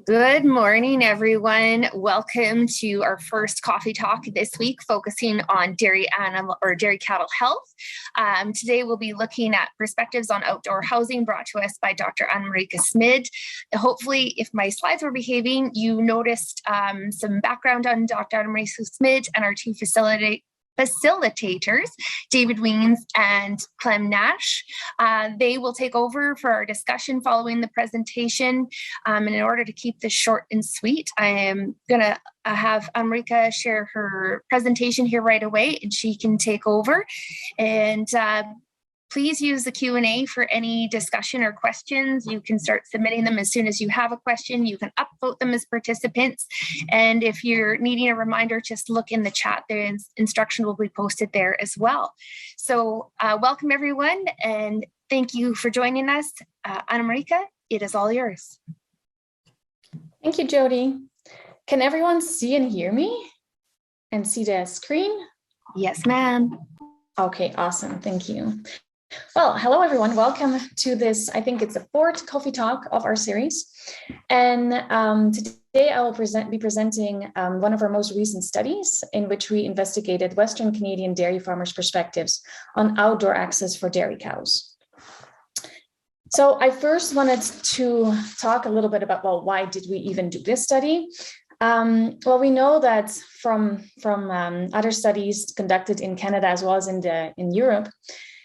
Good morning, everyone. Welcome to our first coffee talk this week, focusing on dairy animal or dairy cattle health. Today, we'll be looking at perspectives on outdoor housing brought to us by Dr. Anne-Marieke Smid. Hopefully, if my slides were behaving, you noticed some background on Dr. Anne-Marieke Smid and our two facilitators, David Weens and Clem Nash. They will take over for our discussion following the presentation. And in order to keep this short and sweet, I am going to have Anne-Marieke share her presentation here right away, and she can take over. And please use the Q&A for any discussion or questions. You can start submitting them as soon as you have a question. You can upvote them as participants. And if you're needing a reminder, just look in the chat. The instruction will be posted there as well. So welcome, everyone, and thank you for joining us. Anne-Marieke, it is all yours. Thank you, Jody. Can everyone see and hear me and see the screen? Yes, ma'am. Okay, awesome. Thank you. Well, hello, everyone. Welcome to this, I think it's the fourth coffee talk of our series. And today I will be presenting one of our most recent studies in which we investigated Western Canadian dairy farmers' perspectives on outdoor access for dairy cows. So I first wanted to talk a little bit about, well, why did we even do this study? Well, we know that from other studies conducted in Canada as well as in Europe,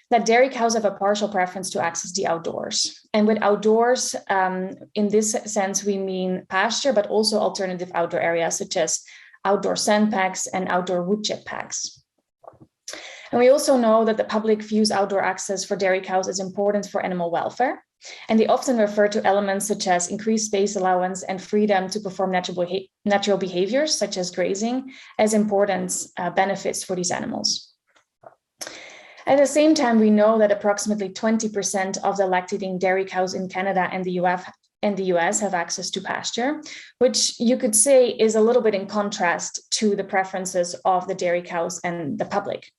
that dairy cows have a partial preference to access the outdoors. And with outdoors, in this sense, we mean pasture, but also alternative outdoor areas such as outdoor sand packs and outdoor wood chip packs. And we also know that the public views outdoor access for dairy cows as important for animal welfare. And they often refer to elements such as increased space allowance and freedom to perform natural behaviors, such as grazing, as important benefits for these animals. At the same time, we know that approximately 20% of the lactating dairy cows in Canada and the US have access to pasture, which you could say is a little bit in contrast to the preferences of the dairy cows and the public.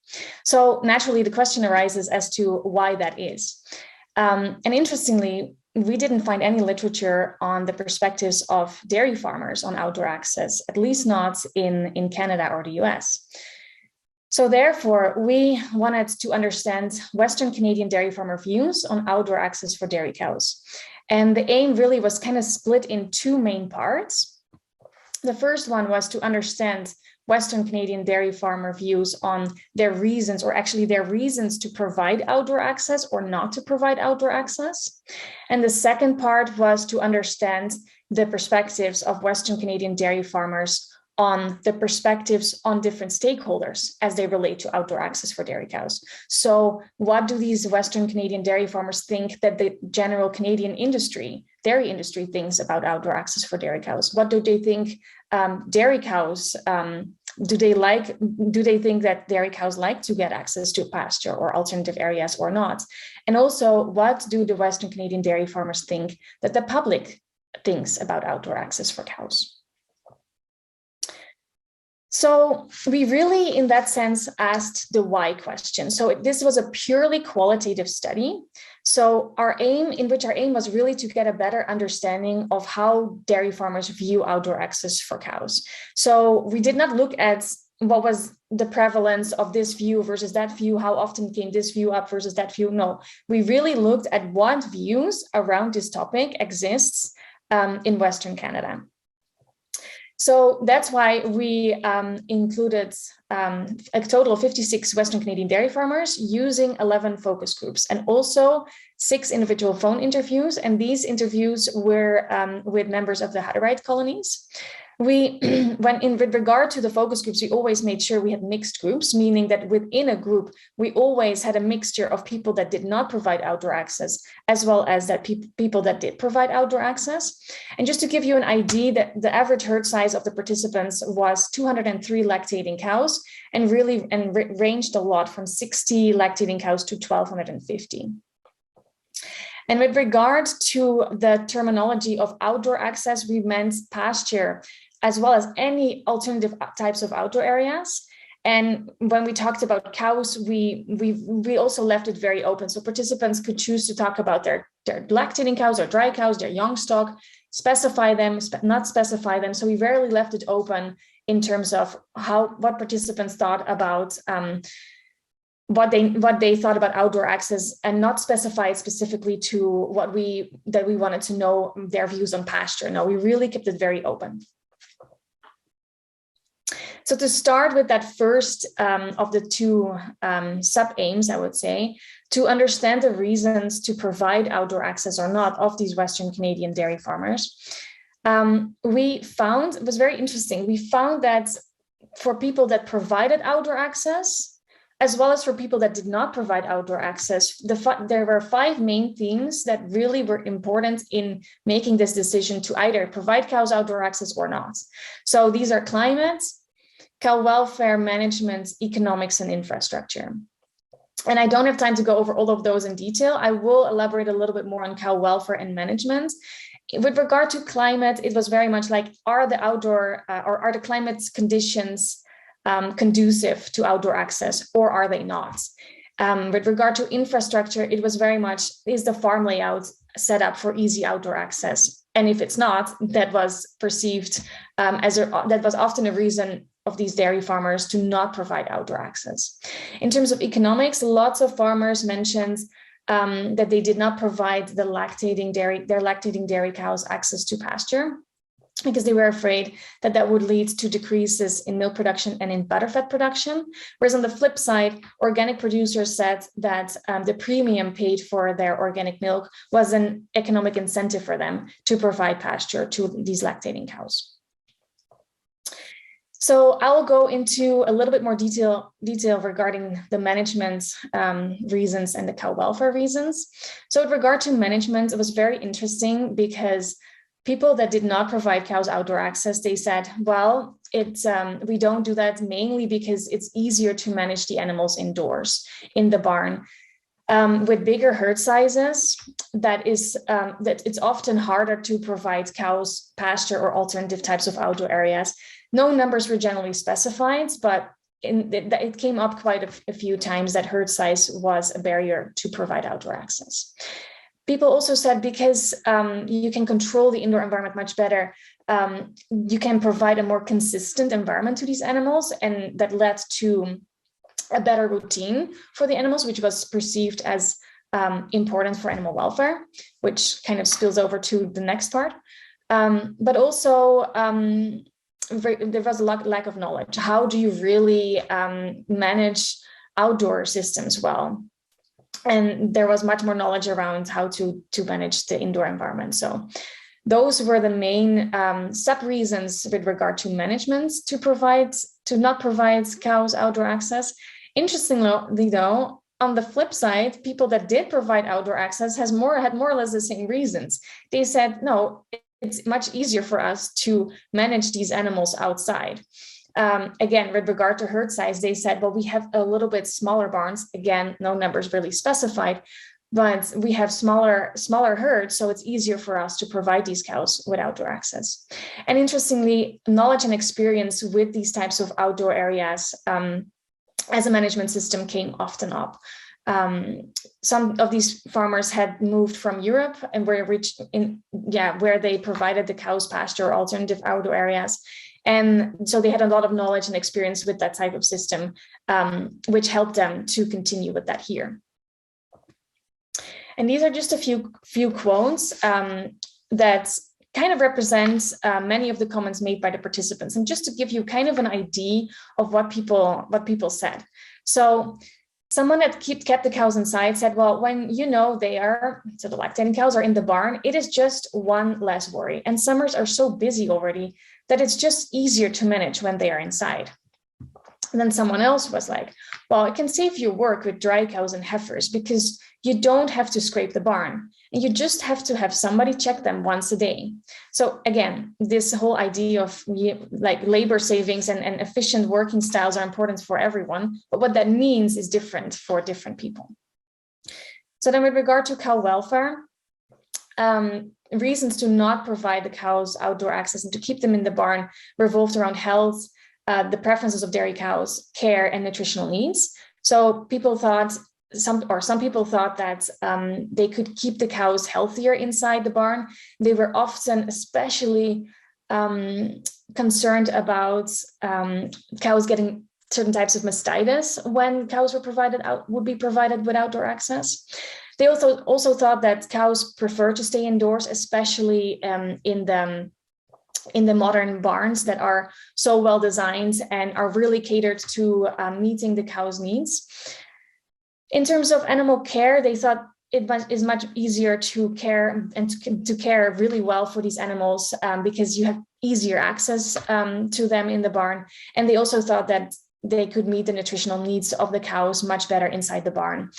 So naturally, the question arises as to why that is. And interestingly, we didn't find any literature on the perspectives of dairy farmers on outdoor access, at least not in Canada or the US. So therefore, we wanted to understand Western Canadian dairy farmer views on outdoor access for dairy cows. And the aim really was kind of split in two main parts. The first one was to understand Western Canadian dairy farmer views on their reasons, or actually their reasons to provide outdoor access or not to provide outdoor access. And the second part was to understand the perspectives of Western Canadian dairy farmers on the perspectives on different stakeholders as they relate to outdoor access for dairy cows. So what do these Western Canadian dairy farmers think that the general Canadian dairy industry thinks about outdoor access for dairy cows? What do they think dairy cows, do they think that dairy cows like to get access to pasture or alternative areas or not? And also, what do the Western Canadian dairy farmers think that the public thinks about outdoor access for cows? So we really, in that sense, asked the why question. So this was a purely qualitative study. So our aim was really to get a better understanding of how dairy farmers view outdoor access for cows. So we did not look at what was the prevalence of this view versus that view, how often came this view up versus that view. No, we really looked at what views around this topic exists in Western Canada. So that's why we included a total of 56 Western Canadian dairy farmers using 11 focus groups and also 6 individual phone interviews. And these interviews were with members of the Hutterite colonies. With regard to the focus groups, we always made sure we had mixed groups, meaning that within a group, we always had a mixture of people that did not provide outdoor access, as well as that people that did provide outdoor access. And just to give you an idea, that the average herd size of the participants was 203 lactating cows, and ranged a lot from 60 lactating cows to 1,250. And with regard to the terminology of outdoor access, we meant pasture, as well as any alternative types of outdoor areas. And when we talked about cows, we also left it very open. So participants could choose to talk about their lactating cows or dry cows, their young stock, specify them, not specify them. So we rarely left it open in terms of what participants thought about what they thought about outdoor access, and not specified specifically to what we wanted to know their views on pasture. No, we really kept it very open. So to start with that first of the two sub-aims, I would say, to understand the reasons to provide outdoor access or not of these Western Canadian dairy farmers, we found, it was very interesting, we found that for people that provided outdoor access, as well as for people that did not provide outdoor access, there were 5 main themes that really were important in making this decision to either provide cows outdoor access or not. So these are climate, cow welfare, management, economics, and infrastructure. And I don't have time to go over all of those in detail. I will elaborate a little bit more on cow welfare and management. With regard to climate, it was very much like, are the outdoor or are the climate conditions conducive to outdoor access, or are they not? With regard to infrastructure, it was very much, is the farm layout set up for easy outdoor access? And if it's not, that was perceived that was often a reason of these dairy farmers to not provide outdoor access. In terms of economics, lots of farmers mentioned that they did not provide their lactating dairy cows access to pasture, because they were afraid that that would lead to decreases in milk production and in butterfat production. Whereas on the flip side, organic producers said that the premium paid for their organic milk was an economic incentive for them to provide pasture to these lactating cows. So I'll go into a little bit more detail regarding the management reasons and the cow welfare reasons. So with regard to management, it was very interesting because people that did not provide cows outdoor access, they said, well, we don't do that mainly because it's easier to manage the animals indoors in the barn. With bigger herd sizes, that it's often harder to provide cows pasture or alternative types of outdoor areas. No numbers were generally specified, but it came up quite a few times that herd size was a barrier to provide outdoor access. People also said because you can control the indoor environment much better, you can provide a more consistent environment to these animals, and that led to a better routine for the animals, which was perceived as important for animal welfare, which kind of spills over to the next part. But also, there was a lack of knowledge. How do you really manage outdoor systems well? And there was much more knowledge around how to manage the indoor environment. So those were the main sub-reasons with regard to management to not provide cows outdoor access. Interestingly, though, on the flip side, people that did provide outdoor access had more or less the same reasons. They said, no, it's much easier for us to manage these animals outside. Again, with regard to herd size, they said, well, we have a little bit smaller barns. Again, no numbers really specified, but we have smaller herds, so it's easier for us to provide these cows with outdoor access. And interestingly, knowledge and experience with these types of outdoor areas as a management system came often up. Some of these farmers had moved from Europe and where they provided the cows pasture or alternative outdoor areas. And so they had a lot of knowledge and experience with that type of system, which helped them to continue with that here. And these are just a few quotes that kind of represent many of the comments made by the participants. And just to give you kind of an idea of what people said. So someone that kept the cows inside said, well, when the lactating cows are in the barn, it is just one less worry. And summers are so busy already that it's just easier to manage when they are inside. And then someone else was like, well, it can save you work with dry cows and heifers because you don't have to scrape the barn and you just have to have somebody check them once a day. So again, this whole idea of like labor savings and efficient working styles are important for everyone, but what that means is different for different people. So then with regard to cow welfare, reasons to not provide the cows outdoor access and to keep them in the barn revolved around health, the preferences of dairy cows, care, and nutritional needs. So people thought some people thought that they could keep the cows healthier inside the barn. They were often especially concerned about cows getting certain types of mastitis when cows would be provided with outdoor access. They also thought that cows prefer to stay indoors, especially in the modern barns that are so well designed and are really catered to meeting the cow's needs. In terms of animal care, they thought it is much easier to care and to care really well for these animals because you have easier access to them in the barn. And they also thought that they could meet the nutritional needs of the cows much better inside the barn,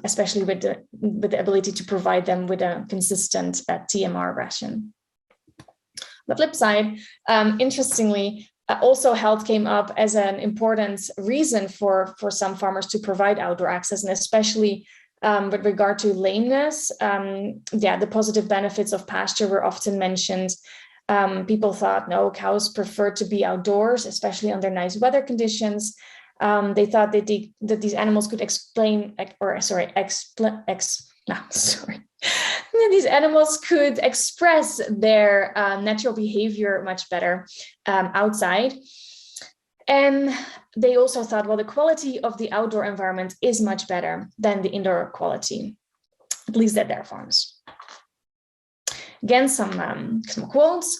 especially with the ability to provide them with a consistent TMR ration. On the flip side, interestingly, also health came up as an important reason for some farmers to provide outdoor access, and especially with regard to lameness. The positive benefits of pasture were often mentioned. People thought, no, cows prefer to be outdoors, especially under nice weather conditions. They thought that these animals could these animals could express their natural behavior much better outside. And they also thought, well, the quality of the outdoor environment is much better than the indoor quality, at least at their farms. Again, some quotes.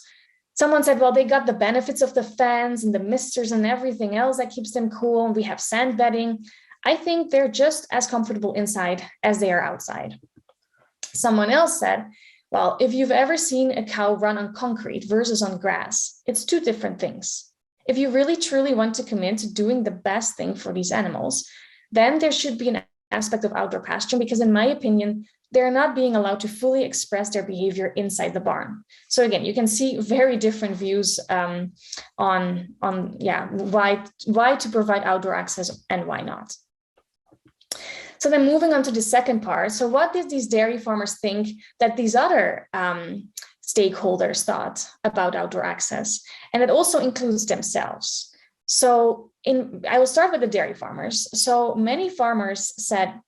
Someone said, well, they got the benefits of the fans and the misters and everything else that keeps them cool. And we have sand bedding. I think they're just as comfortable inside as they are outside. Someone else said, well, if you've ever seen a cow run on concrete versus on grass, it's two different things. If you really truly want to commit to doing the best thing for these animals, then there should be an aspect of outdoor pasturing, because in my opinion, they're not being allowed to fully express their behavior inside the barn. So again, you can see very different views on why to provide outdoor access and why not. So then moving on to the second part. So what did these dairy farmers think that these other stakeholders thought about outdoor access? And it also includes themselves. So I will start with the dairy farmers. So many farmers said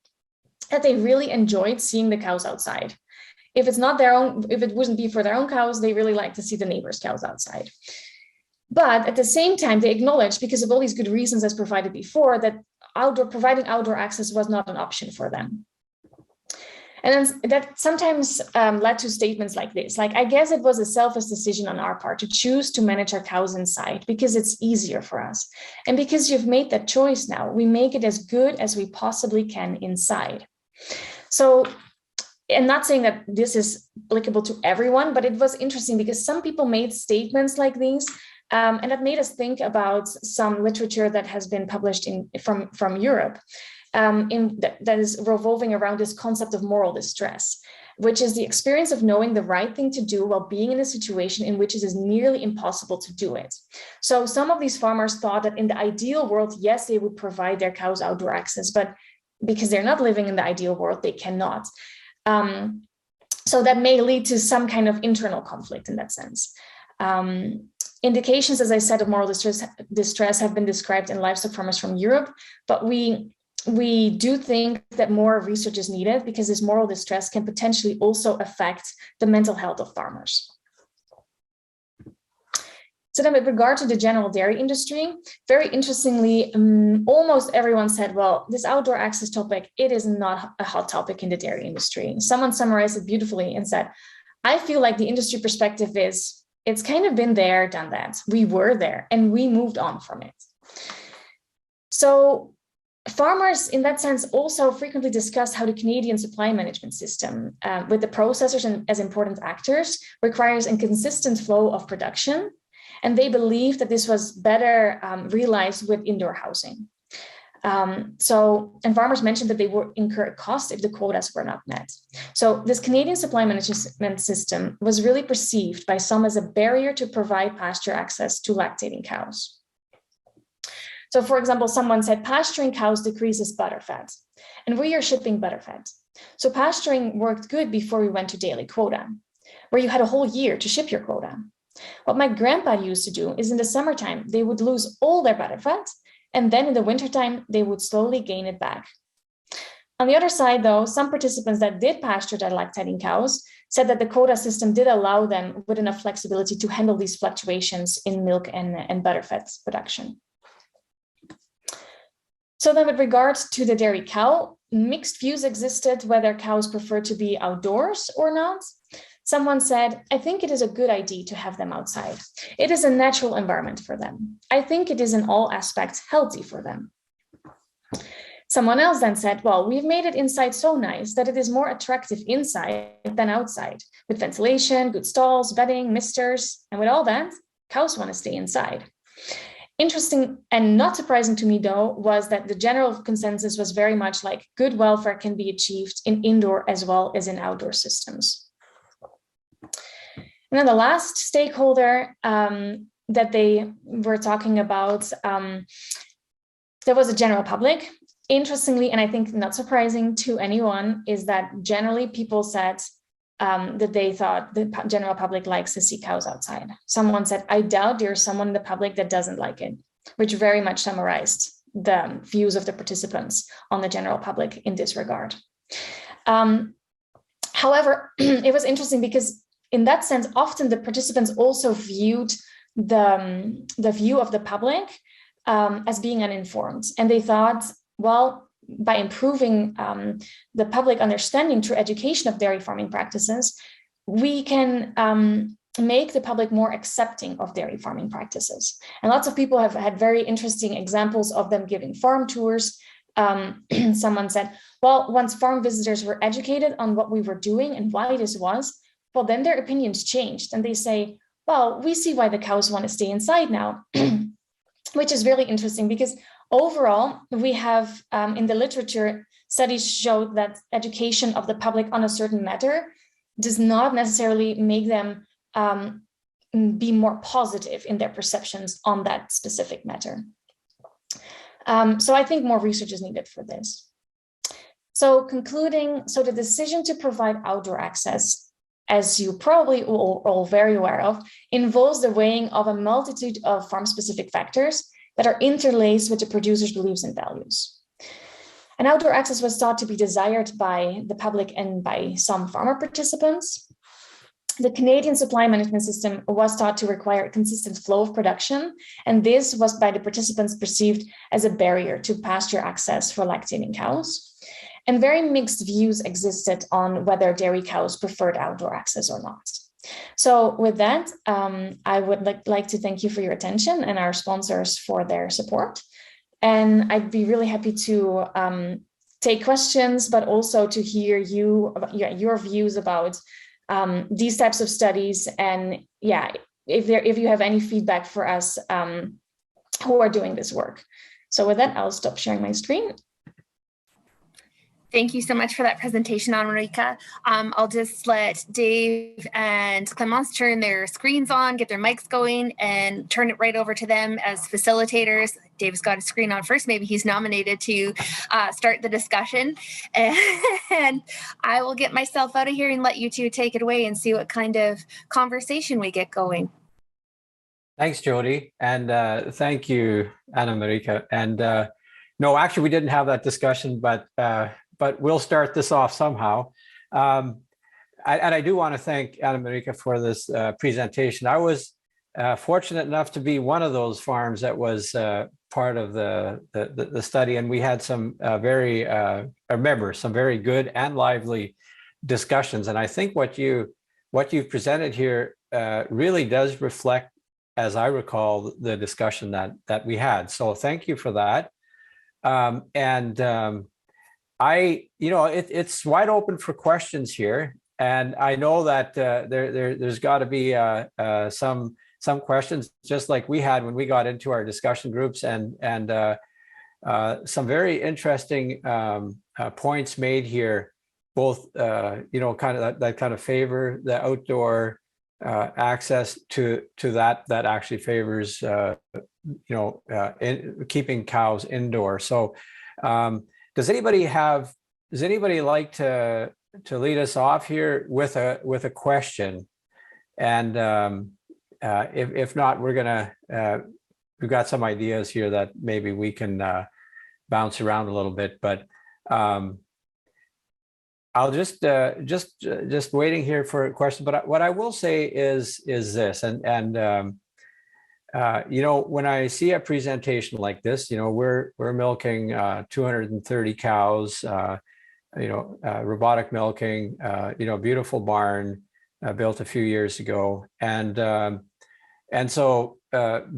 that they really enjoyed seeing the cows outside. If it's not their own, if it wouldn't be for their own cows, they really like to see the neighbors' cows outside. But at the same time, they acknowledged, because of all these good reasons as provided before, that providing outdoor access was not an option for them. And then that sometimes led to statements like this, like, I guess it was a selfish decision on our part to choose to manage our cows inside because it's easier for us. And because you've made that choice now, we make it as good as we possibly can inside. So I'm not saying that this is applicable to everyone, but it was interesting because some people made statements like these. And that made us think about some literature that has been published from Europe that is revolving around this concept of moral distress, which is the experience of knowing the right thing to do while being in a situation in which it is nearly impossible to do it. So some of these farmers thought that in the ideal world, yes, they would provide their cows outdoor access, but because they're not living in the ideal world, they cannot. So that may lead to some kind of internal conflict in that sense. Indications, as I said, of moral distress have been described in livestock farmers from Europe, but we do think that more research is needed because this moral distress can potentially also affect the mental health of farmers. So then with regard to the general dairy industry, very interestingly, almost everyone said, well, this outdoor access topic, it is not a hot topic in the dairy industry. Someone summarized it beautifully and said, I feel like the industry perspective is, it's kind of been there, done that. We were there and we moved on from it. So farmers, in that sense, also frequently discussed how the Canadian supply management system, with the processors as important actors, requires a consistent flow of production. And they believed that this was better realized with indoor housing. And farmers mentioned that they would incur a cost if the quotas were not met. So this Canadian supply management system was really perceived by some as a barrier to provide pasture access to lactating cows. So for example, someone said pasturing cows decreases butterfat, and we are shipping butterfat. So pasturing worked good before we went to daily quota, where you had a whole year to ship your quota. What my grandpa used to do is in the summertime, they would lose all their butterfat, and then in the wintertime, they would slowly gain it back. On the other side, though, some participants that did pasture their lactating cows said that the quota system did allow them with enough flexibility to handle these fluctuations in milk and butterfat production. So then with regards to the dairy cow, mixed views existed whether cows prefer to be outdoors or not. Someone said, I think it is a good idea to have them outside. It is a natural environment for them. I think it is in all aspects healthy for them. Someone else then said, well, we've made it inside so nice that it is more attractive inside than outside, with ventilation, good stalls, bedding, misters, and with all that, cows want to stay inside. Interesting and not surprising to me, though, was that the general consensus was very much like good welfare can be achieved in indoor as well as in outdoor systems. And then the last stakeholder that they were talking about, there was a general public. Interestingly, and I think not surprising to anyone, is that generally people said that they thought the general public likes to see cows outside. Someone said, I doubt there's someone in the public that doesn't like it, which very much summarized the views of the participants on the general public in this regard. However, it was interesting because in that sense, often the participants also viewed the view of the public as being uninformed. And they thought, well, by improving the public understanding through education of dairy farming practices, we can make the public more accepting of dairy farming practices. And lots of people have had very interesting examples of them giving farm tours. Someone said, well, once farm visitors were educated on what we were doing and why this was, well, then their opinions changed. And they say, well, we see why the cows want to stay inside now, which is really interesting because overall, we have in the literature, studies showed that education of the public on a certain matter does not necessarily make them be more positive in their perceptions on that specific matter. So I think more research is needed for this. So concluding, so the decision to provide outdoor access, as you probably all very aware of, involves the weighing of a multitude of farm-specific factors that are interlaced with the producer's beliefs and values. And outdoor access was thought to be desired by the public and by some farmer participants. The Canadian supply management system was thought to require a consistent flow of production, and this was by the participants perceived as a barrier to pasture access for lactating cows. And very mixed views existed on whether dairy cows preferred outdoor access or not. So with that, I would like to thank you for your attention and our sponsors for their support. And I'd be really happy to take questions, but also to hear your views about these types of studies. And yeah, if you have any feedback for us who are doing this work. So with that, I'll stop sharing my screen. Thank you so much for that presentation, Anne-Marieke. I'll just let Dave and Clemence turn their screens on, get their mics going, and turn it right over to them as facilitators. Dave's got his screen on first. Maybe he's nominated to start the discussion. And I will get myself out of here and let you two take it away and see what kind of conversation we get going. Thanks, Jody. And thank you, Anne-Marieke. And no, actually, we didn't have that discussion, but we'll start this off somehow. And I do want to thank Anne-Marieke for this presentation. I was fortunate enough to be one of those farms that was part of the study, and we had some some very good and lively discussions. And I think what you've presented here really does reflect, as I recall, the discussion that we had. So thank you for that. It's wide open for questions here, and I know that there's got to be some questions, just like we had when we got into our discussion groups, and some very interesting points made here, both kind of that kind of favor the outdoor access to that actually favors keeping cows indoor. So. Does anybody like to lead us off here with a question? And if not, we've got some ideas here that maybe we can bounce around a little bit. But I'll just waiting here for a question. But what I will say is this, when I see a presentation like this, we're milking 230 cows, robotic milking, beautiful barn built a few years ago, and so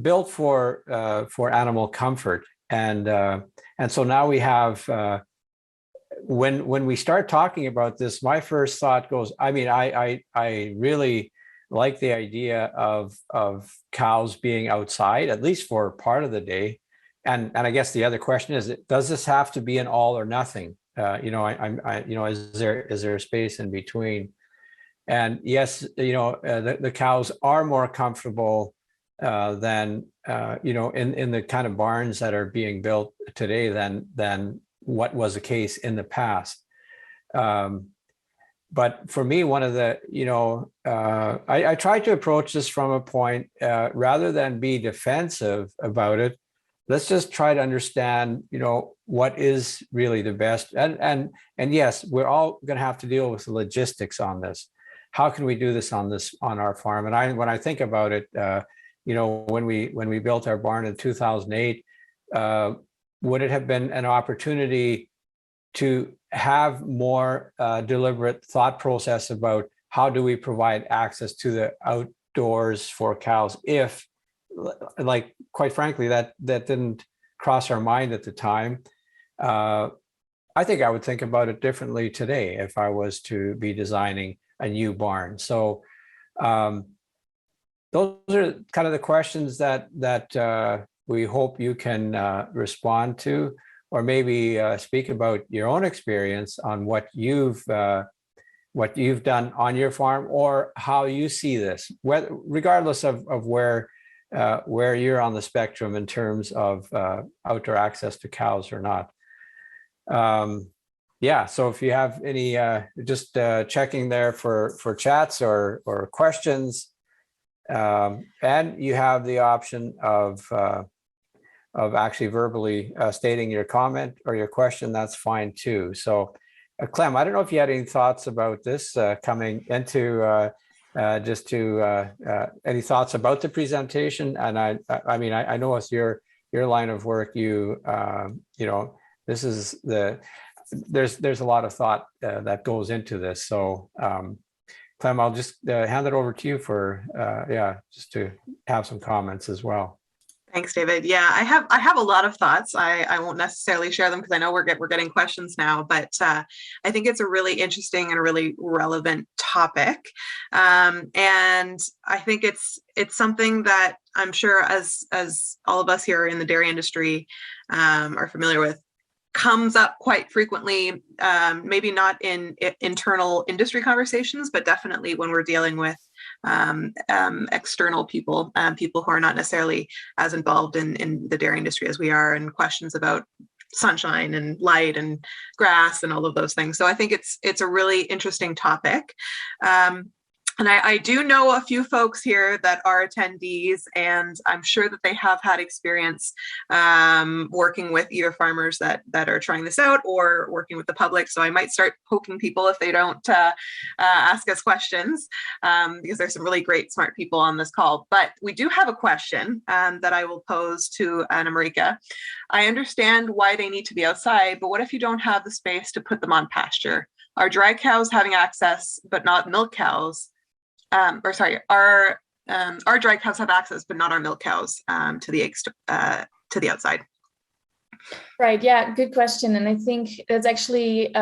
built for animal comfort, and so now we have. When we start talking about this, my first thought goes, I really like the idea of cows being outside, at least for part of the day. And I guess the other question is, does this have to be an all or nothing? Is there a space in between? And yes, the cows are more comfortable than in the kind of barns that are being built today than what was the case in the past. But for me, one of the, I tried to approach this from a point, rather than be defensive about it, let's just try to understand, what is really the best. And yes, we're all going to have to deal with the logistics on this. How can we do this on our farm? And when I think about it, when we built our barn in 2008, would it have been an opportunity to have more deliberate thought process about how do we provide access to the outdoors for cows if, like, quite frankly, that didn't cross our mind at the time. I think I would think about it differently today if I was to be designing a new barn. So those are kind of the questions that we hope you can respond to, or maybe speak about your own experience on what you've done on your farm, or how you see this, regardless of where you're on the spectrum in terms of outdoor access to cows or not. So if you have any, just checking there for chats or questions, and you have the option of actually verbally stating your comment or your question, that's fine too. So Clem, I don't know if you had any thoughts about this coming into any thoughts about the presentation. And I know with your line of work, this is there's a lot of thought that goes into this. So Clem, I'll just hand it over to you for just to have some comments as well. Thanks, David. Yeah, I have a lot of thoughts. I won't necessarily share them because I know we're getting questions now, but I think it's a really interesting and a really relevant topic. And I think it's something that I'm sure as all of us here in the dairy industry are familiar with, comes up quite frequently, maybe not in internal industry conversations, but definitely when we're dealing with external people, people who are not necessarily as involved in the dairy industry as we are, and questions about sunshine and light and grass and all of those things. So I think it's a really interesting topic. And I do know a few folks here that are attendees, and I'm sure that they have had experience working with either farmers that are trying this out or working with the public. So I might start poking people if they don't ask us questions, because there's some really great, smart people on this call. But we do have a question that I will pose to Anne-Marieke. I understand why they need to be outside, but what if you don't have the space to put them on pasture? Are dry cows having access, but not milk cows? Our dry cows have access, but not our milk cows to the outside? Right. Yeah. Good question. And I think that's actually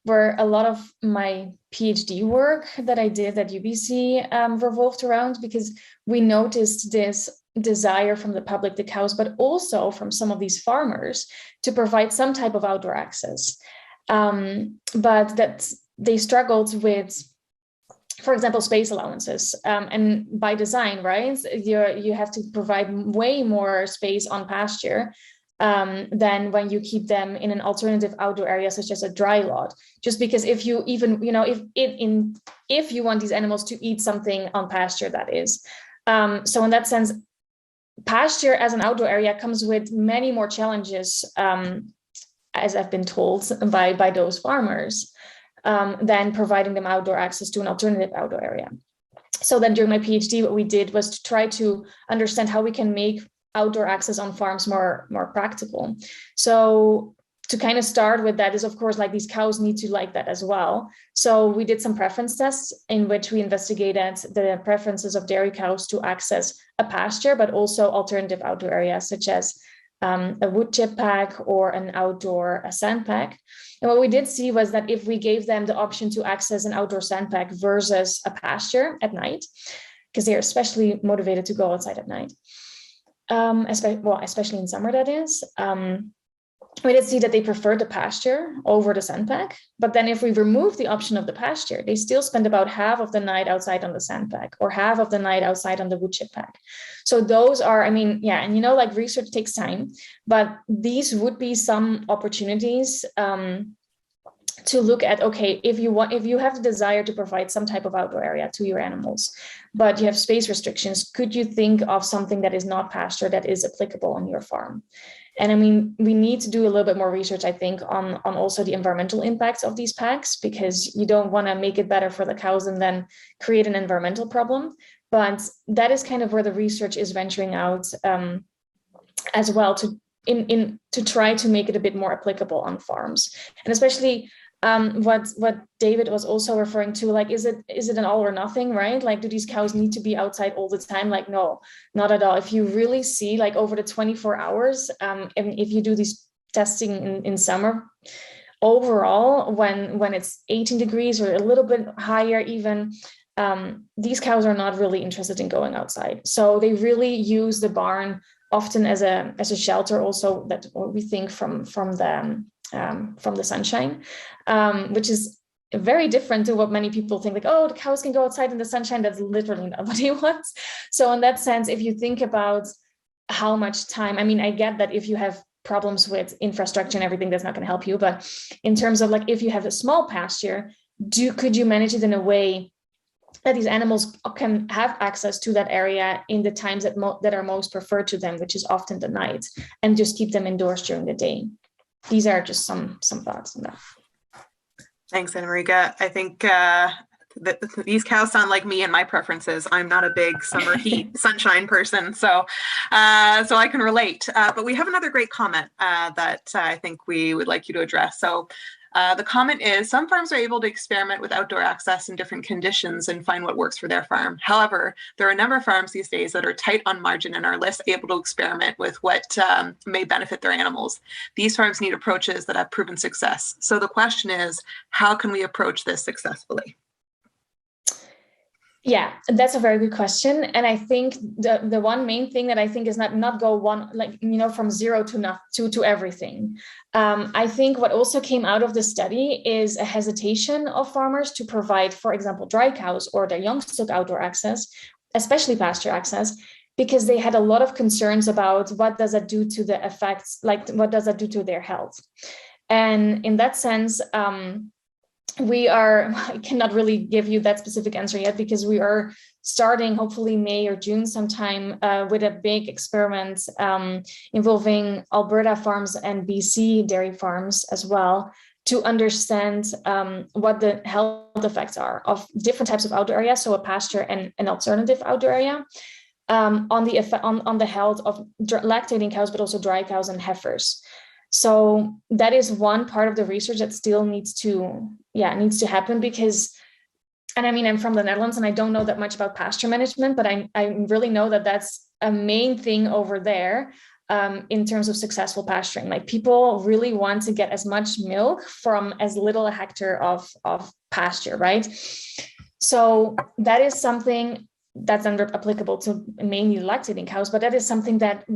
where a lot of my PhD work that I did at UBC revolved around, because we noticed this desire from the public, the cows, but also from some of these farmers to provide some type of outdoor access, but that they struggled with, for example, space allowances, and by design, right? You have to provide way more space on pasture than when you keep them in an alternative outdoor area, such as a dry lot. Just because if you even, if you want these animals to eat something on pasture, that is. So in that sense, pasture as an outdoor area comes with many more challenges, as I've been told by those farmers. than providing them outdoor access to an alternative outdoor area. So then during my PhD, what we did was to try to understand how we can make outdoor access on farms more practical. So to kind of start with that is, of course, like these cows need to like that as well. So we did some preference tests in which we investigated the preferences of dairy cows to access a pasture, but also alternative outdoor areas such as a wood chip pack or an outdoor sand pack. And what we did see was that if we gave them the option to access an outdoor sand pack versus a pasture at night, because they're especially motivated to go outside at night, especially in summer, that is, we did see that they preferred the pasture over the sandpack. But then if we remove the option of the pasture, they still spend about half of the night outside on the sandpack or half of the night outside on the wood chip pack. So those are, I mean, yeah, and you know, like research takes time, but these would be some opportunities to look at, okay, if you have the desire to provide some type of outdoor area to your animals, but you have space restrictions, could you think of something that is not pasture that is applicable on your farm? And I mean, we need to do a little bit more research, I think, on also the environmental impacts of these packs, because you don't want to make it better for the cows and then create an environmental problem. But that is kind of where the research is venturing out as well, to try to make it a bit more applicable on farms. And especially what David was also referring to, like, is it an all or nothing, right? Like, do these cows need to be outside all the time? Like, no, not at all. If you really see, like, over the 24 hours, and if you do these testing in summer, overall, when it's 18 degrees or a little bit higher even, these cows are not really interested in going outside. So they really use the barn often as a shelter, also, that we think from the sunshine, which is very different to what many people think, like, oh, the cows can go outside in the sunshine. That's literally not what he wants. So in that sense, if you think about how much time, I mean, I get that if you have problems with infrastructure and everything, that's not going to help you. But in terms of, like, if you have a small pasture, could you manage it in a way that these animals can have access to that area in the times that are most preferred to them, which is often the night, and just keep them indoors during the day? These are just some thoughts on that. Thanks, Anne-Marieke. I think these cows sound like me and my preferences. I'm not a big summer heat sunshine person, so I can relate. But we have another great comment that I think we would like you to address. So the comment is, some farms are able to experiment with outdoor access in different conditions and find what works for their farm. However, there are a number of farms these days that are tight on margin and are less able to experiment with what may benefit their animals. These farms need approaches that have proven success. So the question is, how can we approach this successfully? Yeah, that's a very good question. And I think the one main thing that I think is not go one, like, you know, from zero to everything. I think what also came out of the study is a hesitation of farmers to provide, for example, dry cows or their young stock outdoor access, especially pasture access, because they had a lot of concerns about what does that do to the effects, like what does that do to their health. And in that sense, I cannot really give you that specific answer yet, because we are starting hopefully May or June sometime with a big experiment involving Alberta farms and BC dairy farms as well, to understand what the health effects are of different types of outdoor areas, so a pasture and an alternative outdoor area, on the health of lactating cows, but also dry cows and heifers. So that is one part of the research that still needs to happen, because, and I mean, I'm from the Netherlands and I don't know that much about pasture management, but I really know that that's a main thing over there in terms of successful pasturing. Like, people really want to get as much milk from as little a hectare of pasture, right? So that is something that's applicable to mainly lactating cows, but that is something that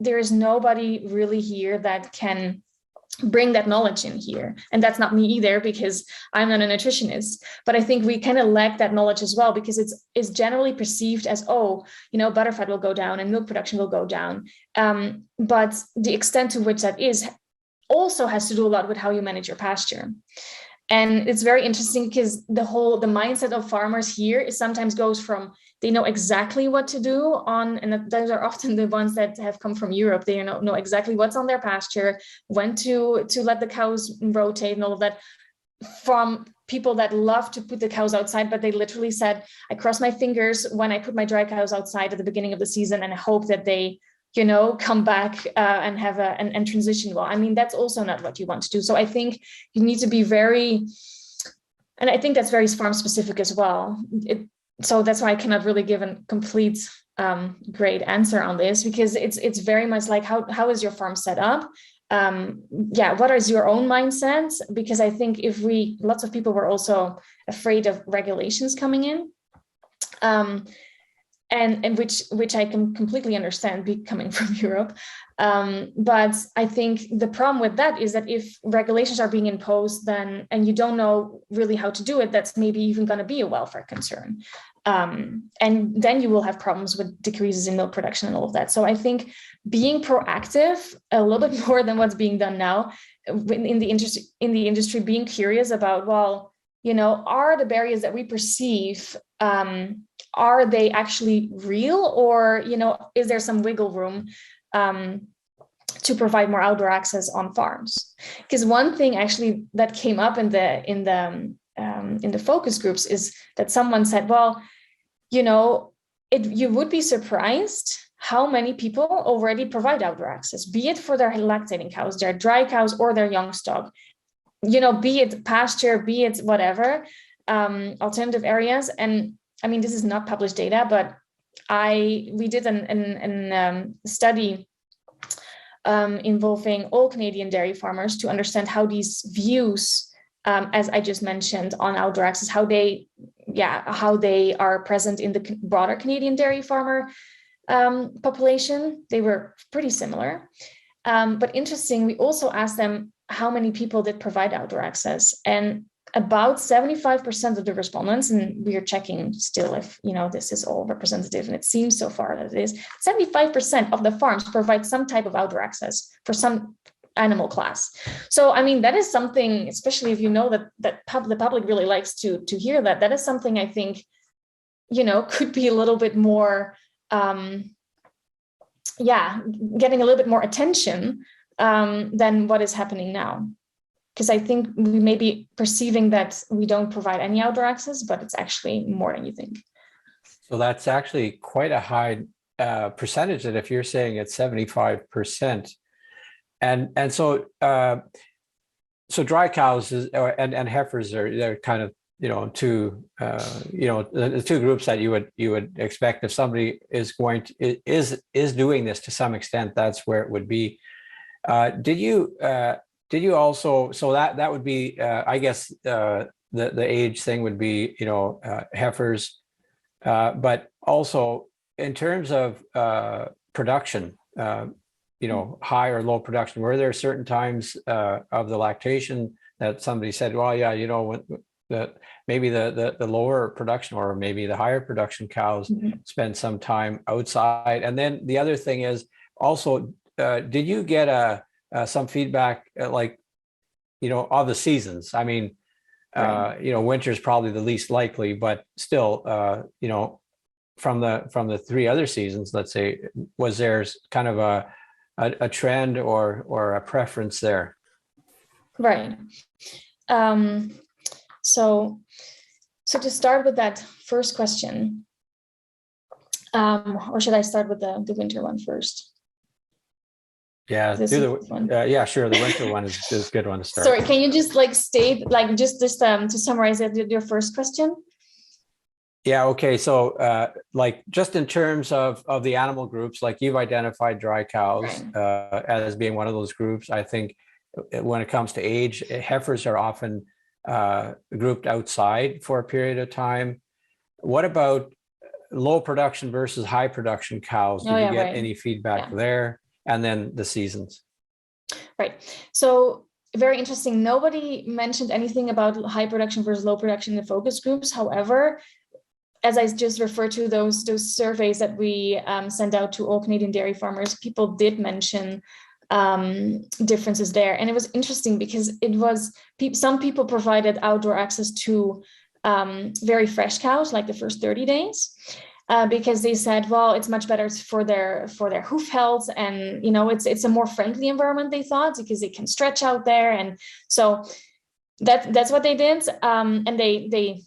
there is nobody really here that can bring that knowledge in here. And that's not me either, because I'm not a nutritionist, but I think we kind of lack that knowledge as well, because it's generally perceived as, oh, you know, butterfat will go down and milk production will go down. But the extent to which that is also has to do a lot with how you manage your pasture. And it's very interesting, because the mindset of farmers here sometimes goes from, they know exactly what to do and those are often the ones that have come from Europe. They know exactly what's on their pasture, when to let the cows rotate and all of that. from people that love to put the cows outside, but they literally said, I cross my fingers when I put my dry cows outside at the beginning of the season, and I hope that they, come back and have and transition well. I mean, that's also not what you want to do. So I think you need to be very, and I think that's very farm specific as well. So that's why I cannot really give a complete great answer on this, because it's very much like how is your farm set up? What is your own mindset? Because I think lots of people were also afraid of regulations coming in, and which I can completely understand, coming from Europe. But I think the problem with that is that if regulations are being imposed, then, and you don't know really how to do it, that's maybe even going to be a welfare concern. And then you will have problems with decreases in milk production and all of that. So I think being proactive a little bit more than what's being done now in the industry, being curious about, well, are the barriers that we perceive, are they actually real, or, is there some wiggle room to provide more outdoor access on farms? Because one thing actually that came up in the focus groups is that someone said, well, you would be surprised how many people already provide outdoor access, be it for their lactating cows, their dry cows, or their young stock, be it pasture, be it whatever, alternative areas. And I mean, this is not published data, but we did an study involving all Canadian dairy farmers to understand how these views, as I just mentioned, on outdoor access, how they are present in the broader Canadian dairy farmer population. They were pretty similar. But interesting, we also asked them how many people did provide outdoor access, and about 75% of the respondents, and we are checking still if this is all representative, and it seems so far that it is, 75% of the farms provide some type of outdoor access for some animal class. So I mean, that is something, especially if that the public really likes to hear that is something I think could be a little bit more getting a little bit more attention than what is happening now. Because I think we may be perceiving that we don't provide any outdoor access, but it's actually more than you think. So that's actually quite a high percentage, that if you're saying it's 75%. And so dry cows and heifers they're kind of two the two groups that you would expect if somebody is is doing this to some extent, that's where it would be. Did you also, so that would be I guess the age thing would be heifers, but also in terms of production, high or low production, were there certain times of the lactation that somebody said, well, yeah, maybe the lower production or maybe the higher production cows spend some time outside? And then the other thing is also, did you get some feedback of the seasons? I mean, right. Winter is probably the least likely, but still, from the three other seasons, let's say, was there kind of a trend or a preference there? Right. So to start with that first question, or should I start with the winter one first? Yeah, yeah, sure. The winter one is a good one to start. Sorry, can you just state just to summarize your first question? Yeah. Okay. So, just in terms of the animal groups, like you've identified dry cows as being one of those groups. I think when it comes to age, heifers are often grouped outside for a period of time. What about low production versus high production cows? Did you get any feedback there? And then the seasons. Right. So very interesting. Nobody mentioned anything about high production versus low production in the focus groups. However, as I just referred to those surveys that we sent out to all Canadian dairy farmers, people did mention differences there. And it was interesting because some people provided outdoor access to very fresh cows, like the first 30 days. Because they said, well, it's much better for their hoof health, and it's a more friendly environment, they thought, because they can stretch out there. And so that's what they did. And they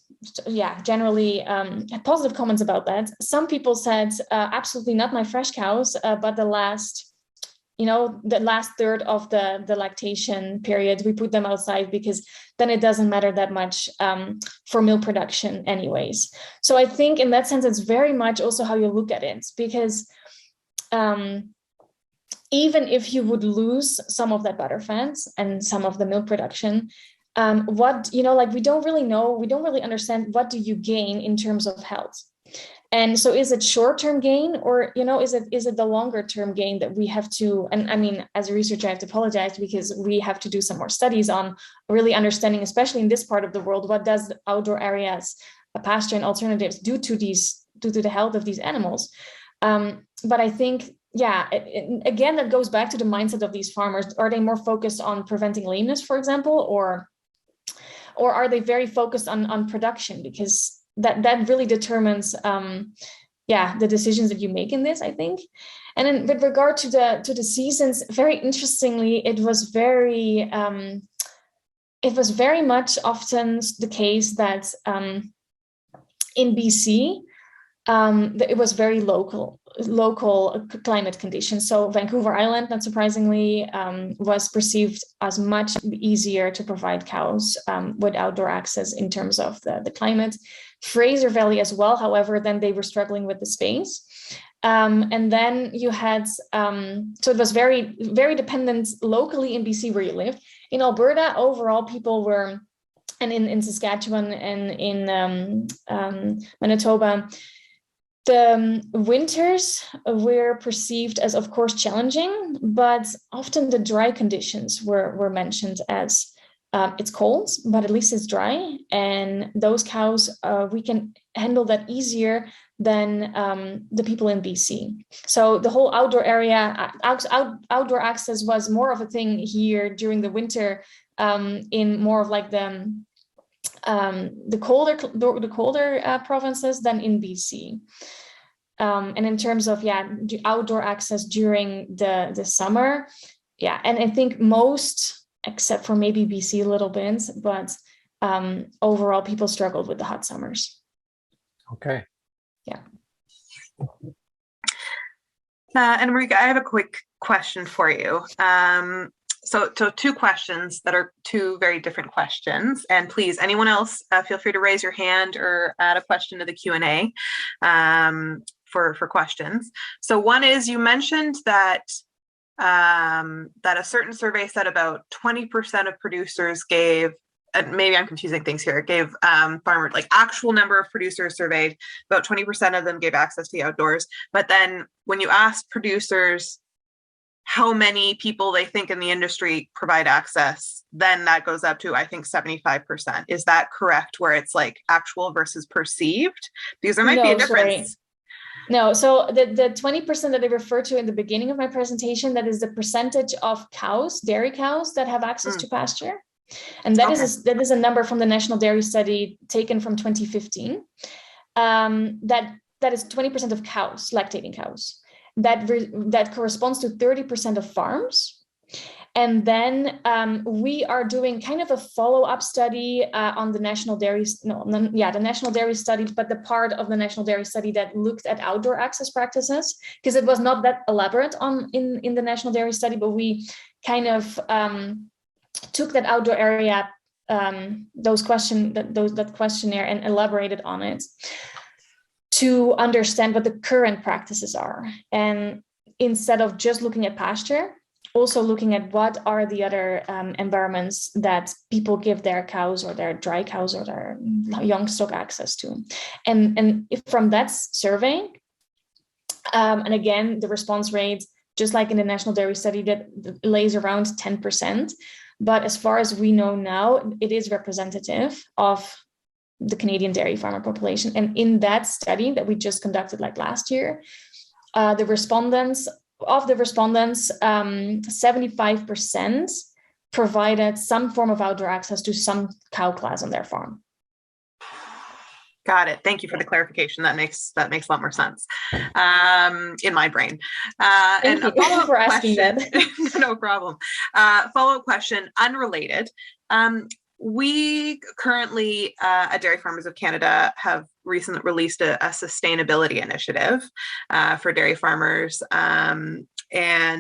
generally had positive comments about that. Some people said, absolutely not my fresh cows, but the last third of the lactation period, we put them outside because then it doesn't matter that much for milk production anyways. So I think in that sense, it's very much also how you look at it, because even if you would lose some of that butter fat and some of the milk production, we don't really understand what do you gain in terms of health. And so is it short-term gain, or, is it the longer-term gain that we have to, and I mean, as a researcher, I have to apologize because we have to do some more studies on really understanding, especially in this part of the world, what does outdoor areas, pasture and alternatives do to the health of these animals. But I think, again, that goes back to the mindset of these farmers. Are they more focused on preventing lameness, for example, or are they very focused on production? Because that really determines the decisions that you make in this, I think. And then with regard to the seasons, very interestingly, it was very much often the case that in BC it was very local climate conditions. So Vancouver Island, not surprisingly, was perceived as much easier to provide cows with outdoor access in terms of the climate. Fraser Valley as well, however, then they were struggling with the space. And then you had, so it was very, very dependent locally in BC where you lived. In Alberta, overall, people were, and in Saskatchewan and in Manitoba, the winters were perceived as, of course, challenging, but often the dry conditions were mentioned as it's cold, but at least it's dry. And those cows, we can handle that easier than the people in BC. So the whole outdoor area, outdoor access was more of a thing here during the winter, in more of like the colder provinces than in BC. And in terms of outdoor access during the summer, and I think most, except for maybe BC a little bit, but overall people struggled with the hot summers. Okay. Yeah. Anne-Marieke, I have a quick question for you. So two questions that are two very different questions. And please, anyone else, feel free to raise your hand or add a question to the Q&A for questions. So one is, you mentioned that that a certain survey said about 20% of producers gave, maybe I'm confusing things here, gave farmers, like actual number of producers surveyed, about 20% of them gave access to the outdoors. But then when you asked producers how many people they think in the industry provide access, then that goes up to, I think, 75%. Is that correct, where it's like actual versus perceived? Because there might be a difference. Sorry. No, so the 20% that I referred to in the beginning of my presentation, that is the percentage of cows, dairy cows, that have access to pasture. And that is a number from the National Dairy Study taken from 2015. That is 20% of cows, lactating cows. That corresponds to 30% of farms. And then we are doing kind of a follow-up study on the National Dairy, the National Dairy Study, but the part of the National Dairy Study that looked at outdoor access practices, because it was not that elaborate in the National Dairy Study, but we kind of took that outdoor area, that questionnaire, and elaborated on it to understand what the current practices are. And instead of just looking at pasture, also looking at what are the other environments that people give their cows or their dry cows or their young stock access to. And if from that survey, and again, the response rate, just like in the National Dairy Study, that lays around 10%. But as far as we know now, it is representative of the Canadian dairy farmer population. And in that study that we just conducted like last year, the respondents, 75% provided some form of outdoor access to some cow class on their farm. Got it. Thank you for the clarification. That makes a lot more sense in my brain. Thank you for asking that. No problem. Follow-up question, unrelated. we currently at Dairy Farmers of Canada have recently released a sustainability initiative for dairy farmers, and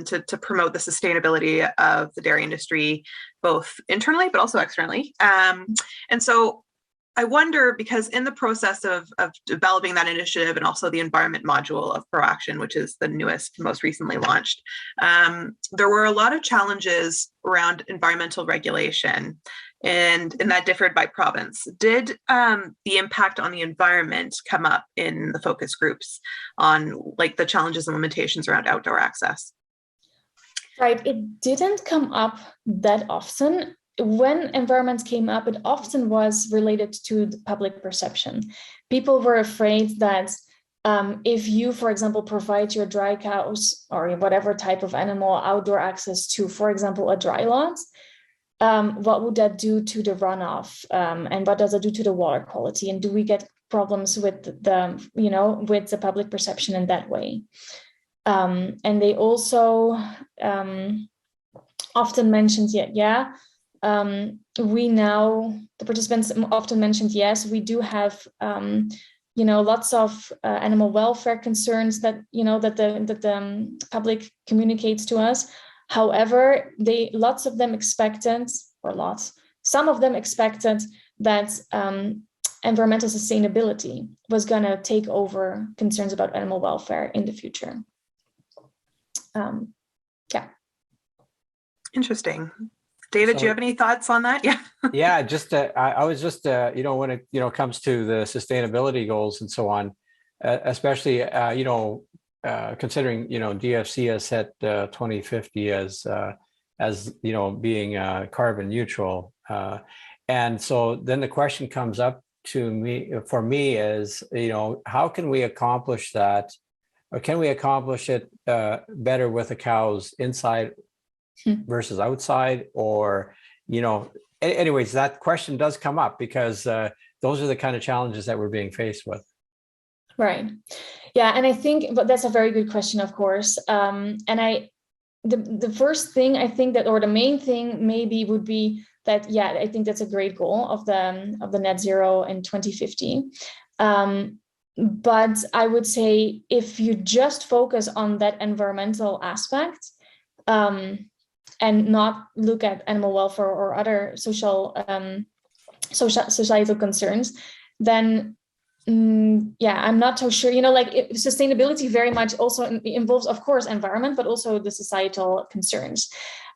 to promote the sustainability of the dairy industry, both internally but also externally. And so I wonder, because in the process of developing that initiative, and also the environment module of ProAction, which is the newest, most recently launched, there were a lot of challenges around environmental regulation, and that differed by province. Did the impact on the environment come up in the focus groups on like the challenges and limitations around outdoor access? Right, it didn't come up that often. When environment came up, it often was related to the public perception. People were afraid that if you, for example, provide your dry cows or whatever type of animal outdoor access to, for example, a dry lot, what would that do to the runoff? And what does it do to the water quality? And do we get problems with with the public perception in that way? And they also often mentioned, the participants often mentioned, yes, we do have, lots of animal welfare concerns that the public communicates to us. However, some of them expected that environmental sustainability was going to take over concerns about animal welfare in the future. Interesting. David, do you have any thoughts on that? Yeah. Yeah, I was just, when it comes to the sustainability goals and so on, especially, considering, DFC has set 2050 as being carbon neutral. And so then the question comes up for me is, how can we accomplish that? Or can we accomplish it better with the cows inside versus outside? Or, anyways, that question does come up because those are the kind of challenges that we're being faced with. Right. Yeah. And I think that's a very good question, of course. And the first thing I think or the main thing maybe would be that, I think that's a great goal of the net zero in 2050. But I would say if you just focus on that environmental aspect, and not look at animal welfare or other societal concerns, then I'm not so sure. Sustainability very much also involves, of course, environment, but also the societal concerns.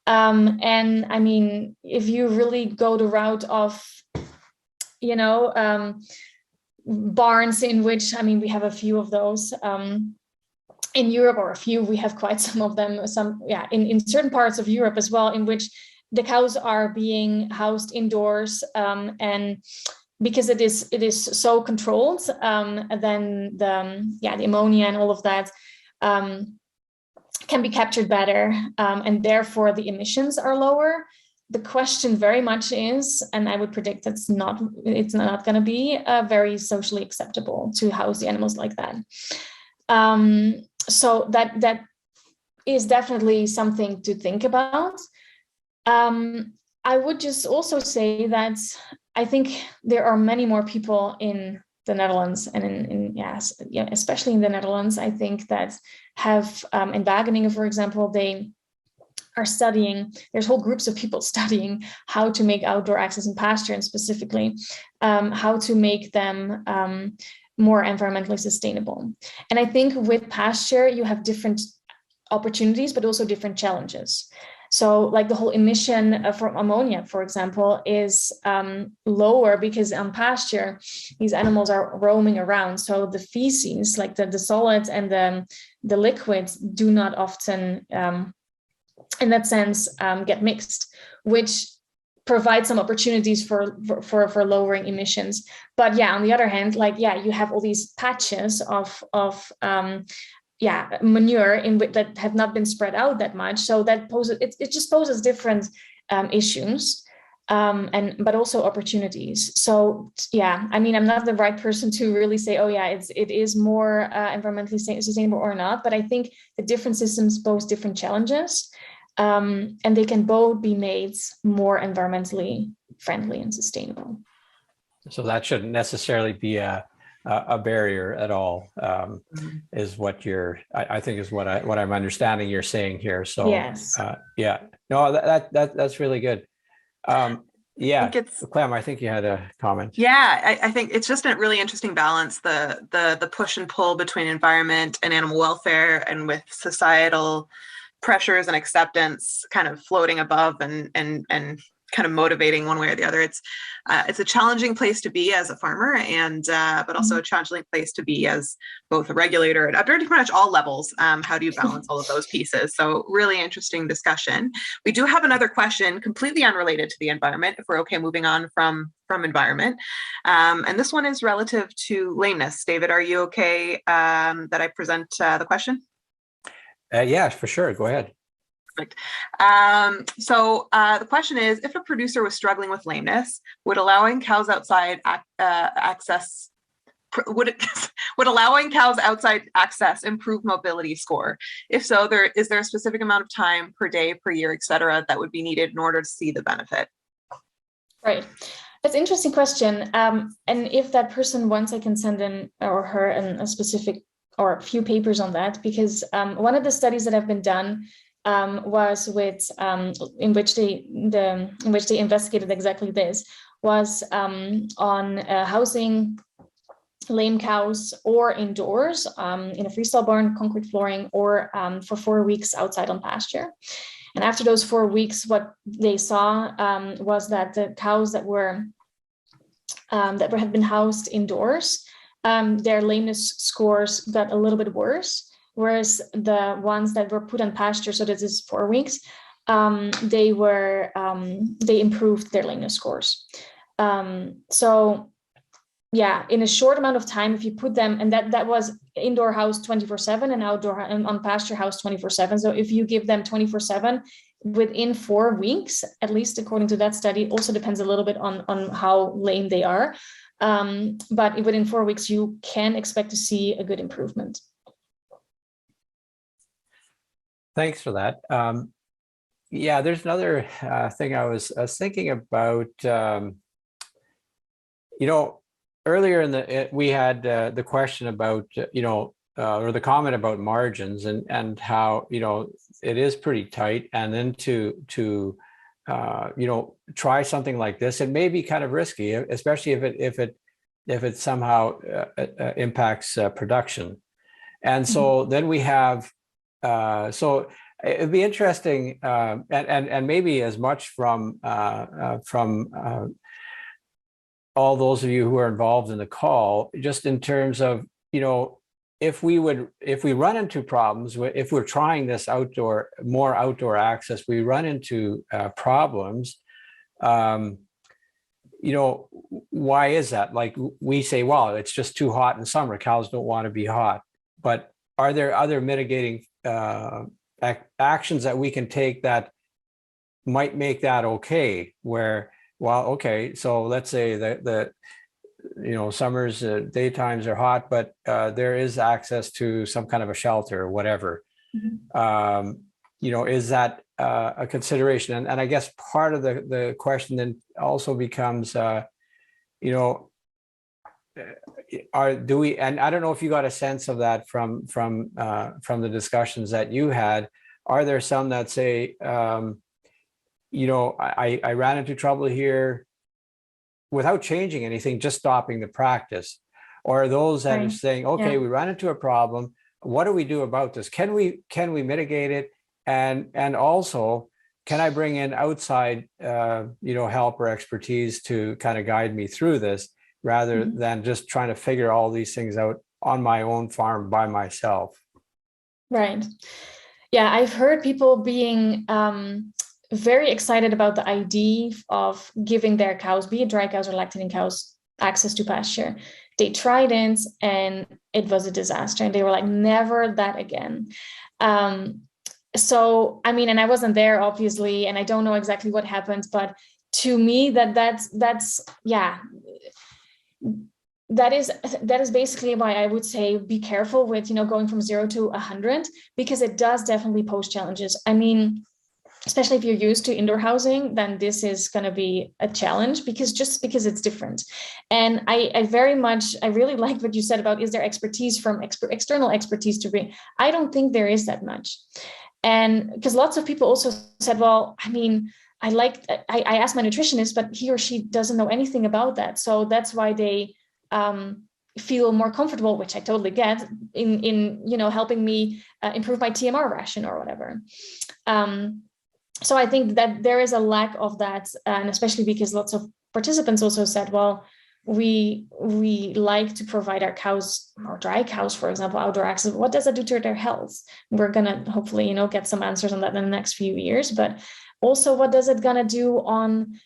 And I mean, if you really go the route of, barns in which, we have a few of those in Europe, or we have quite some of them, in certain parts of Europe as well, in which the cows are being housed indoors, and because it is so controlled, then the ammonia and all of that can be captured better, and therefore the emissions are lower. The question very much is, and I would predict it's not going to be very socially acceptable to house the animals like that. So that is definitely something to think about. I would just also say that I think there are many more people in the Netherlands and especially in the Netherlands, I think, that have in Wageningen, for example, they are studying, there's whole groups of people studying how to make outdoor access in pasture, and specifically how to make them more environmentally sustainable. And I think with pasture, you have different opportunities, but also different challenges. So like the whole emission from ammonia, for example, is lower because on pasture, these animals are roaming around. So the feces, like the solids and the liquids, do not often, in that sense, get mixed, which provides some opportunities for lowering emissions. But on the other hand, you have all these patches of manure that have not been spread out that much. So that it just poses different issues, but also opportunities. So I'm not the right person to really say, it is more environmentally sustainable or not. But I think the different systems pose different challenges, and they can both be made more environmentally friendly and sustainable. So that shouldn't necessarily be a barrier at all, is what I think is what I'm understanding you're saying here. So yes, yeah, no, that's really good. Yeah, Clem, I think you had a comment. Yeah, I think it's just a really interesting balance, the push and pull between environment and animal welfare, and with societal pressures and acceptance kind of floating above and kind of motivating one way or the other. It's a challenging place to be as a farmer, and but also a challenging place to be as both a regulator at pretty much all levels. How do you balance all of those pieces? So really interesting discussion. We do have another question completely unrelated to the environment, if we're okay moving on from environment. And this one is relative to lameness. David, are you okay that I present the question? Yeah, for sure. Go ahead. Perfect. So the question is, if a producer was struggling with lameness, would allowing cows outside access improve mobility score? If so, is there a specific amount of time per day, per year, et cetera, that would be needed in order to see the benefit? Right. That's an interesting question. And if that person wants, I can send in or her a specific or a few papers on that, because one of the studies that have been done was with in which they investigated exactly this, was on housing lame cows or indoors in a freestyle barn, concrete flooring, or for 4 weeks outside on pasture. And after those 4 weeks, what they saw was that the cows that had been housed indoors, their lameness scores got a little bit worse, whereas the ones that were put on pasture, so this is 4 weeks, they improved their lameness scores. So yeah, in a short amount of time, if you put them, and that was indoor house 24/7 and outdoor on pasture house 24/7. So if you give them 24/7 within 4 weeks, at least according to that study, also depends a little bit on how lame they are. But within 4 weeks, you can expect to see a good improvement. Thanks for that. Yeah, there's another thing I was thinking about. Earlier we had the question about or the comment about margins and how it is pretty tight, and then to try something like this, it may be kind of risky, especially if it somehow impacts production. And so then we have so it'd be interesting, and maybe as much from all those of you who are involved in the call, just in terms of, if we run into problems, if we're trying this more outdoor access, we run into problems, why is that? Like, we say, well, it's just too hot in summer. Cows don't want to be hot. But are there other mitigating actions that we can take that might make that okay? Where, well, okay, so let's say that summers, daytimes are hot, but there is access to some kind of a shelter or whatever. Is that a consideration? And I guess part of the question then also becomes, do we? And I don't know if you got a sense of that from the discussions that you had. Are there some that say, I ran into trouble here without changing anything, just stopping the practice? Or are those that are saying, okay, we ran into a problem, what do we do about this? Can we mitigate it? And also, can I bring in outside help or expertise to kind of guide me through this, rather than just trying to figure all these things out on my own farm by myself? Right. Yeah, I've heard people being very excited about the idea of giving their cows, be it dry cows or lactating cows, access to pasture. They tried it and it was a disaster, and they were like, never that again. So, I mean, and I wasn't there, obviously, and I don't know exactly what happened, but to me, that's that is basically why I would say be careful with, going from 0 to 100, because it does definitely pose challenges. I mean, especially if you're used to indoor housing, then this is going to be a challenge because it's different. And I really like what you said about, is there expertise from external expertise to bring? I don't think there is that much. And because lots of people also said, well, I mean, I asked my nutritionist, but he or she doesn't know anything about that. So that's why they feel more comfortable, which I totally get, in helping me improve my TMR ration or whatever. So I think that there is a lack of that, and especially because lots of participants also said, well, we like to provide our cows, or dry cows, for example, outdoor access. What does that do to their health? We're gonna hopefully, get some answers on that in the next few years. But also, what does it gonna do on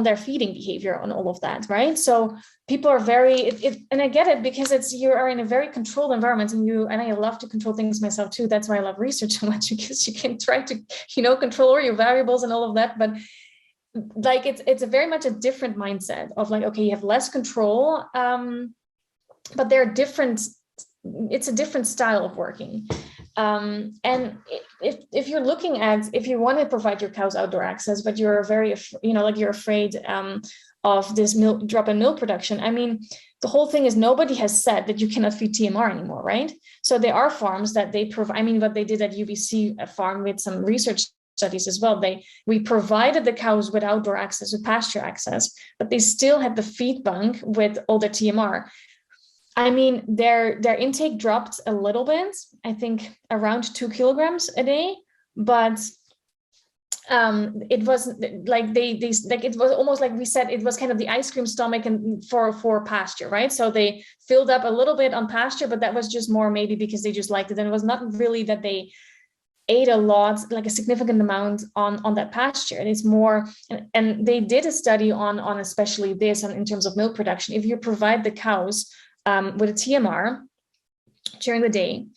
their feeding behavior, on all of that, right? So people are very, and I get it, because you are in a very controlled environment, and I love to control things myself too. That's why I love research so much, because you can try to, control all your variables and all of that. But like, it's a very much a different mindset of like, okay, you have less control, but they're different. It's a different style of working. And if you're looking at, if you want to provide your cows outdoor access, but you're very, you're afraid of this drop in milk production. I mean, the whole thing is, nobody has said that you cannot feed TMR anymore, right? So there are farms that they provide. I mean, what they did at UBC, a farm with some research studies as well, we provided the cows with outdoor access, with pasture access, but they still had the feed bunk with all their TMR. I mean, their intake dropped a little bit, I think around 2 kilograms a day, but it was like it was almost like we said, it was kind of the ice cream stomach and for pasture, right? So they filled up a little bit on pasture, but that was just more maybe because they just liked it, and it was not really that they ate a lot, like a significant amount on that pasture. And it's more, and they did a study on especially this, and in terms of milk production, if you provide the cows with a TMR during the day,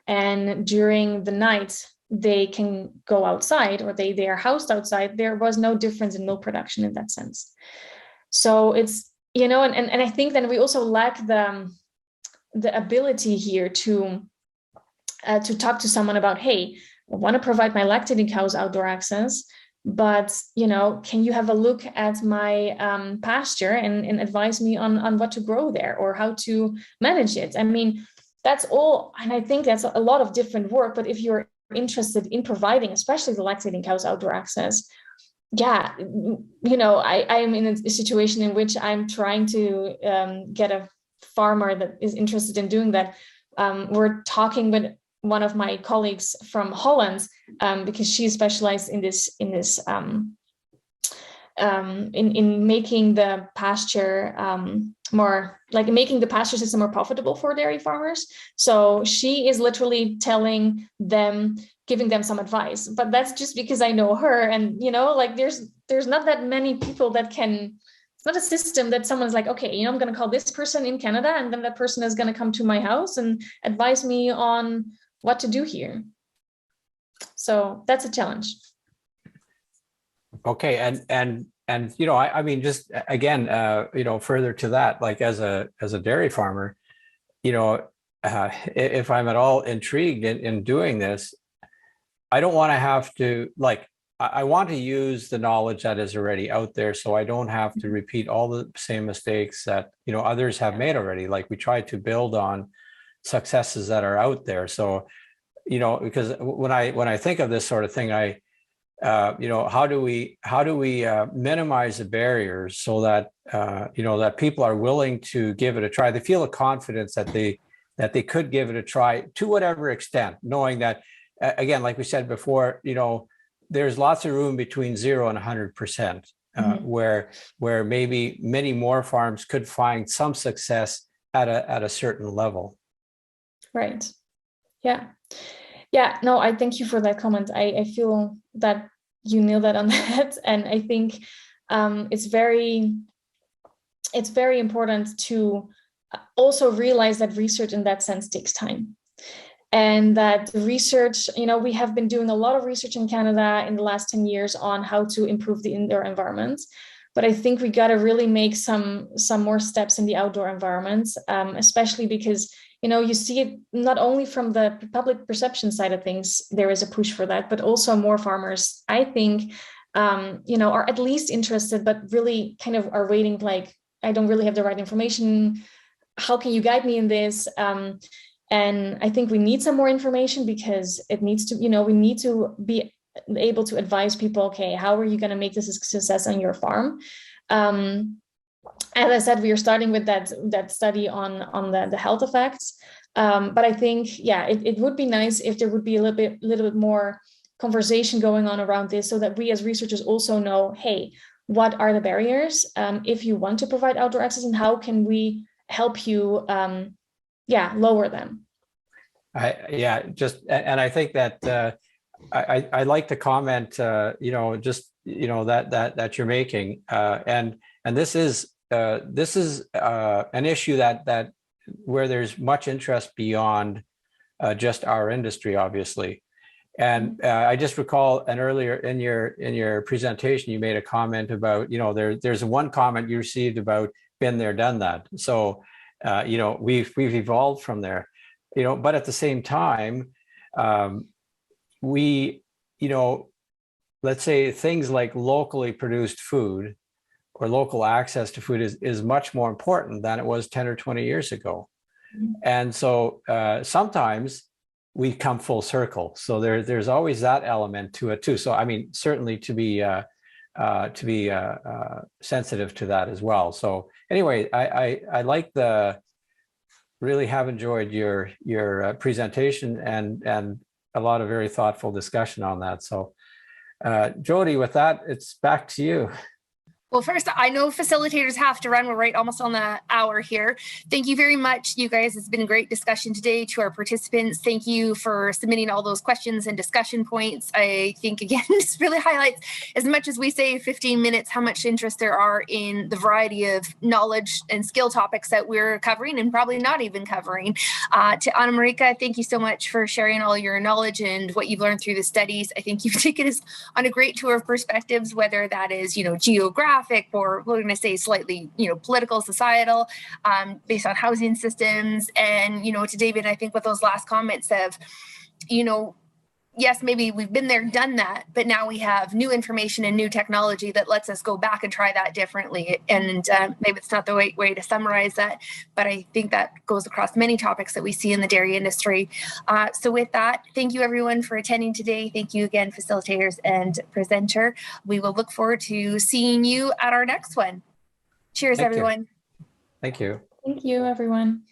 and during the night they can go outside, or they are housed outside, there was no difference in milk production in that sense. So it's, and I think then we also lack the ability here to talk to someone about, hey, I want to provide my lactating cows outdoor access, but can you have a look at my pasture and advise me on what to grow there, or how to manage it? I mean, that's all, and I think that's a lot of different work. But if you're interested in providing, especially the lactating cows outdoor access, yeah, I'm in a situation in which I'm trying to get a farmer that is interested in doing that. We're talking with one of my colleagues from Holland, because she specialized in making the pasture more, like making the pasture system more profitable for dairy farmers. So she is literally telling them, giving them some advice. But that's just because I know her, and like there's not that many people that can. It's not a system that someone's like, okay, I'm going to call this person in Canada, and then that person is going to come to my house and advise me on what to do here. So that's a challenge. Okay, and I mean, just again, further to that, like as a dairy farmer, if I'm at all intrigued in doing this, I don't want to have to, like, I want to use the knowledge that is already out there, so I don't have to repeat all the same mistakes that others have made already. Like, we try to build on successes that are out there. So because when I think of this sort of thing, how do we minimize the barriers so that that people are willing to give it a try? They feel a confidence that they could give it a try to whatever extent, knowing that, again, like we said before, there's lots of room between 0 and 100%, where maybe many more farms could find some success at a certain level. Right. Yeah. No, I thank you for that comment. I feel that you nailed that on the head, and I think it's very important to also realize that research in that sense takes time. And that research, we have been doing a lot of research in Canada in the last 10 years on how to improve the indoor environment. but I think we got to really make some more steps in the outdoor environments, especially because, you see it not only from the public perception side of things, there is a push for that, but also more farmers, I think, are at least interested, but really kind of are waiting, like, I don't really have the right information. How can you guide me in this? And I think we need some more information, because it needs to, we need to be able to advise people, okay, how are you going to make this a success on your farm? As I said, we are starting with that study on the health effects. But I think, it would be nice if there would be a little bit more conversation going on around this, so that we as researchers also know, hey, what are the barriers if you want to provide outdoor access, and how can we help you lower them? And I think that I like the comment, that you're making, and this is an issue that where there's much interest beyond just our industry, obviously. And I just recall earlier in your presentation, you made a comment about, there's one comment you received about been there, done that. So, we've evolved from there, but at the same time, we, let's say things like locally produced food or local access to food is much more important than it was 10 or 20 years ago. Mm-hmm. And so sometimes we come full circle. So there's always that element to it too. So, I mean, certainly to be sensitive to that as well. So anyway, I really have enjoyed your presentation and a lot of very thoughtful discussion on that. So Jody, with that, it's back to you. Well, first, I know facilitators have to run. We're right almost on the hour here. Thank you very much, you guys. It's been a great discussion today. To our participants, thank you for submitting all those questions and discussion points. I think, again, this really highlights, as much as we say 15 minutes, how much interest there are in the variety of knowledge and skill topics that we're covering and probably not even covering. To Anne-Marieke, thank you so much for sharing all your knowledge and what you've learned through the studies. I think you've taken us on a great tour of perspectives, whether that is, geographic, or we're going to say slightly, political, societal, based on housing systems. And, to David, I think with those last comments of, yes, maybe we've been there, done that, but now we have new information and new technology that lets us go back and try that differently. And maybe it's not the right way to summarize that, but I think that goes across many topics that we see in the dairy industry. So with that, thank you everyone for attending today. Thank you again, facilitators and presenter. We will look forward to seeing you at our next one. Cheers, everyone. Thank you. Thank you, everyone.